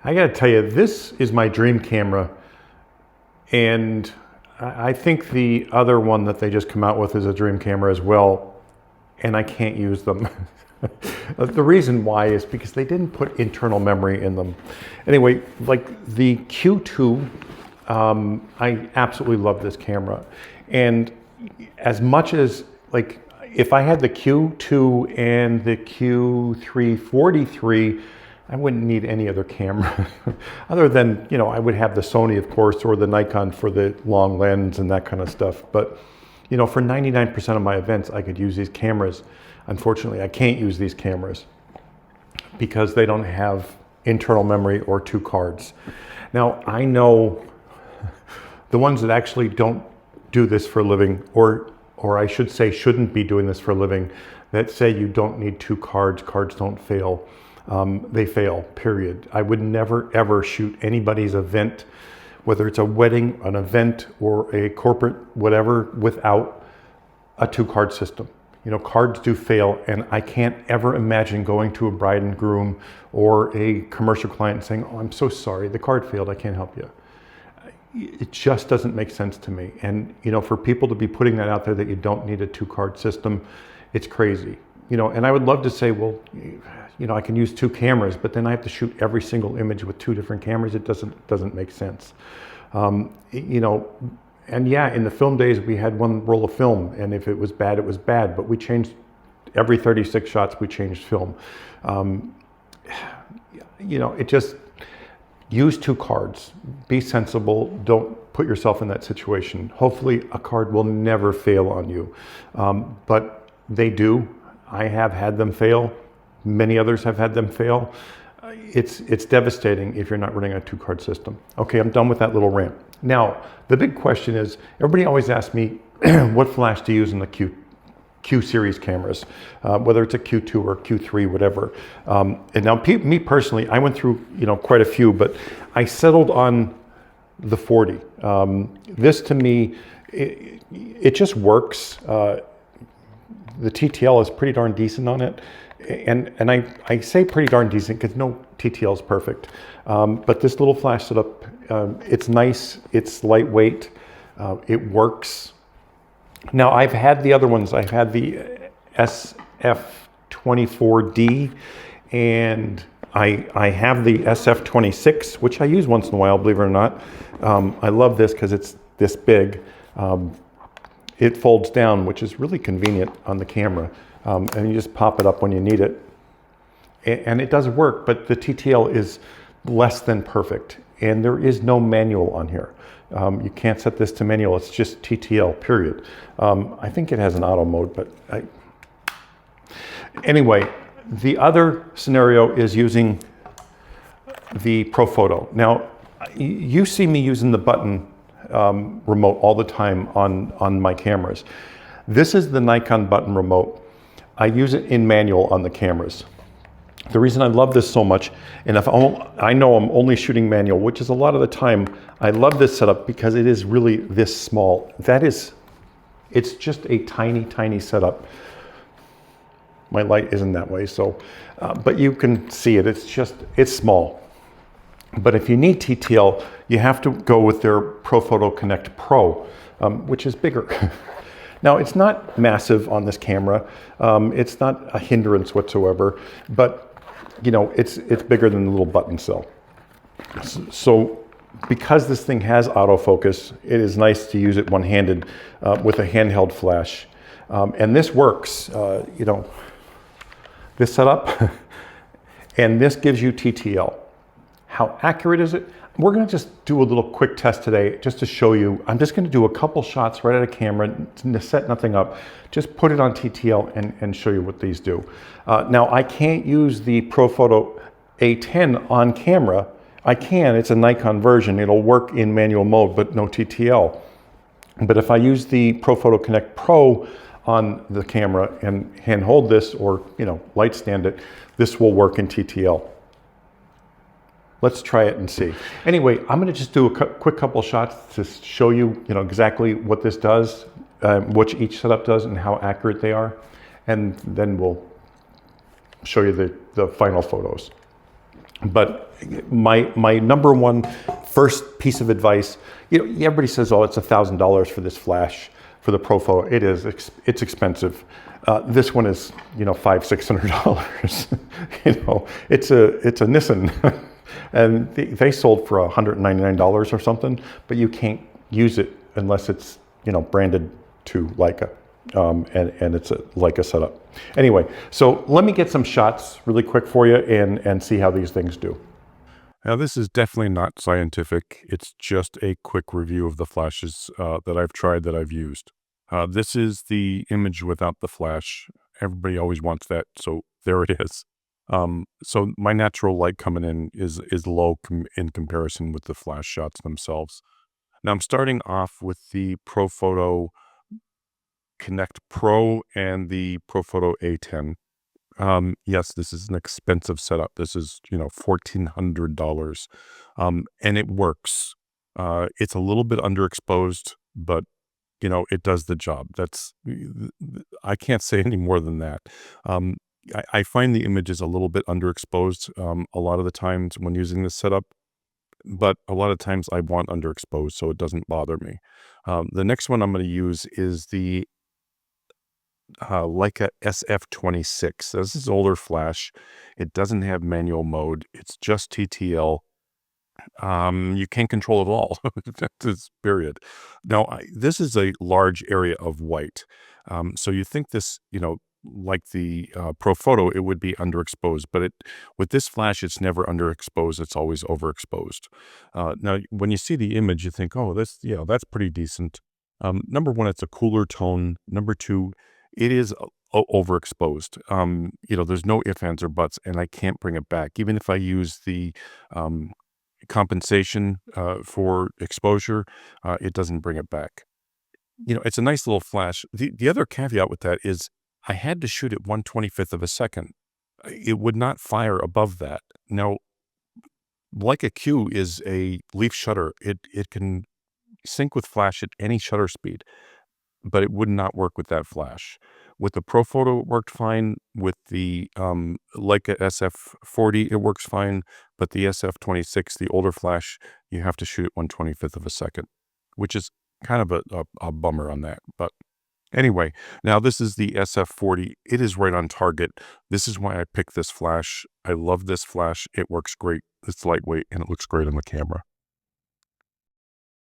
I gotta tell you, this is my dream camera, and I think the other one that they just come out with is a dream camera as well, and I can't use them. The reason why is because they didn't put internal memory in them. Anyway, like the Q2, I absolutely love this camera. And as much as, like, if I had the Q2 and the Q343, I wouldn't need any other camera other than, you know, I would have the Sony, of course, or the Nikon for the long lens and that kind of stuff. But, you know, for 99% of my events, I could use these cameras. Unfortunately, I can't use these cameras because they don't have internal memory or 2 cards. Now, I know the ones that actually don't do this for a living, or I should say shouldn't be doing this for a living, that say you don't need 2 cards, cards don't fail. They fail, period. I would never, ever shoot anybody's event, whether it's a wedding, an event, or a corporate whatever, without a 2-card system. You know, cards do fail, and I can't ever imagine going to a bride and groom or a commercial client and saying, oh, I'm so sorry, the card failed, I can't help you. It just doesn't make sense to me. And, you know, for people to be putting that out there that you don't need a 2-card system, it's crazy. You know, and I would love to say, well, you know, I can use 2 cameras, but then I have to shoot every single image with 2 different cameras. It doesn't make sense. You know, and yeah, in the film days, we had 1 roll of film, and if it was bad, it was bad. But we changed every 36 shots. We changed film. You know, it just use 2 cards. Be sensible. Don't put yourself in that situation. Hopefully, a card will never fail on you, but they do. I have had them fail. Many others have had them fail. It's devastating if you're not running a 2-card system. Okay, I'm done with that little rant. Now, the big question is, everybody always asks me what flash to use in the Q series cameras, whether it's a Q2 or Q3, whatever. And now, me personally, I went through, you know, quite a few, but I settled on the 40. This to me, it just works. The TTL is pretty darn decent on it. And I say pretty darn decent because no TTL is perfect. But this little flash setup, it's nice, it's lightweight, it works. Now I've had the other ones. I've had the SF40D, and I have the SF26, which I use once in a while, believe it or not. I love this because it's this big. It folds down, which is really convenient on the camera. And you just pop it up when you need it. And it does work, but the TTL is less than perfect. And there is no manual on here. You can't set this to manual, it's just TTL, period. I think it has an auto mode, but anyway, the other scenario is using the Profoto. Now, you see me using the button remote all the time on my cameras. This is the Nikon button remote. I use it in manual on the cameras. The reason I love this so much, and if I know I'm only shooting manual, which is a lot of the time, I love this setup because it is really this small. It's just a tiny, tiny setup. My light isn't that way, so, but you can see it, it's small. But if you need TTL, you have to go with their Profoto Connect Pro, which is bigger. Now, it's not massive on this camera. It's not a hindrance whatsoever, but you know, it's bigger than the little button cell. So because this thing has autofocus, it is nice to use it one-handed with a handheld flash. And this works, you know, this setup, and this gives you TTL. How accurate is it? We're gonna just do a little quick test today just to show you. I'm just gonna do a couple shots right at a camera to set nothing up. Just put it on TTL and show you what these do. Now, I can't use the Profoto A10 on camera. I can, it's a Nikon version. It'll work in manual mode, but no TTL. But if I use the Profoto Connect Pro on the camera and hand hold this, or, you know, light stand it, this will work in TTL. Let's try it and see. Anyway, I'm going to just do a quick couple shots to show you, you know, exactly what this does, what each setup does, and how accurate they are, and then we'll show you the final photos. But my number one first piece of advice, everybody says, oh, it's $1,000 for this flash for the Profoto. It is. It's expensive. This one is, $500-600. It's a Nissan, and they sold for $199 or something. But you can't use it unless it's branded to Leica. And it's a Leica setup. Anyway, so let me get some shots really quick for you and see how these things do. Now, this is definitely not scientific. It's just a quick review of the flashes that I've tried, that I've used. This is the image without the flash. Everybody always wants that, so there it is. So my natural light coming in is low in comparison with the flash shots themselves. Now I'm starting off with the Profoto Connect Pro and the Profoto A10. Yes, this is an expensive setup. This is, $1,400. And it works. It's a little bit underexposed, but it does the job. I can't say any more than that. I find the images a little bit underexposed a lot of the times when using this setup, but a lot of times I want underexposed, so it doesn't bother me. The next one I'm going to use is the Leica SF26. This is older flash. It doesn't have manual mode. It's just TTL. You can't control it all. That's period. Now, this is a large area of white. So you think this, like the Profoto, it would be underexposed, but with this flash, it's never underexposed. It's always overexposed. Now, when you see the image, you think, oh, that's pretty decent. Number one, it's a cooler tone. Number two, it is overexposed. There's no ifs, ands, or buts, and I can't bring it back. Even if I use the compensation for exposure, it doesn't bring it back. It's a nice little flash. The other caveat with that is I had to shoot at 1/25th of a second. It would not fire above that. Now, Leica Q is a leaf shutter. It can sync with flash at any shutter speed, but it would not work with that flash. With the Profoto, it worked fine. With the Leica SF40, it works fine. But the SF26, the older flash, you have to shoot at 1/25th of a second, which is kind of a bummer on that. But anyway, now this is the SF40. It is right on target. This is why I picked this flash. I love this flash. It works great. It's lightweight, and it looks great on the camera.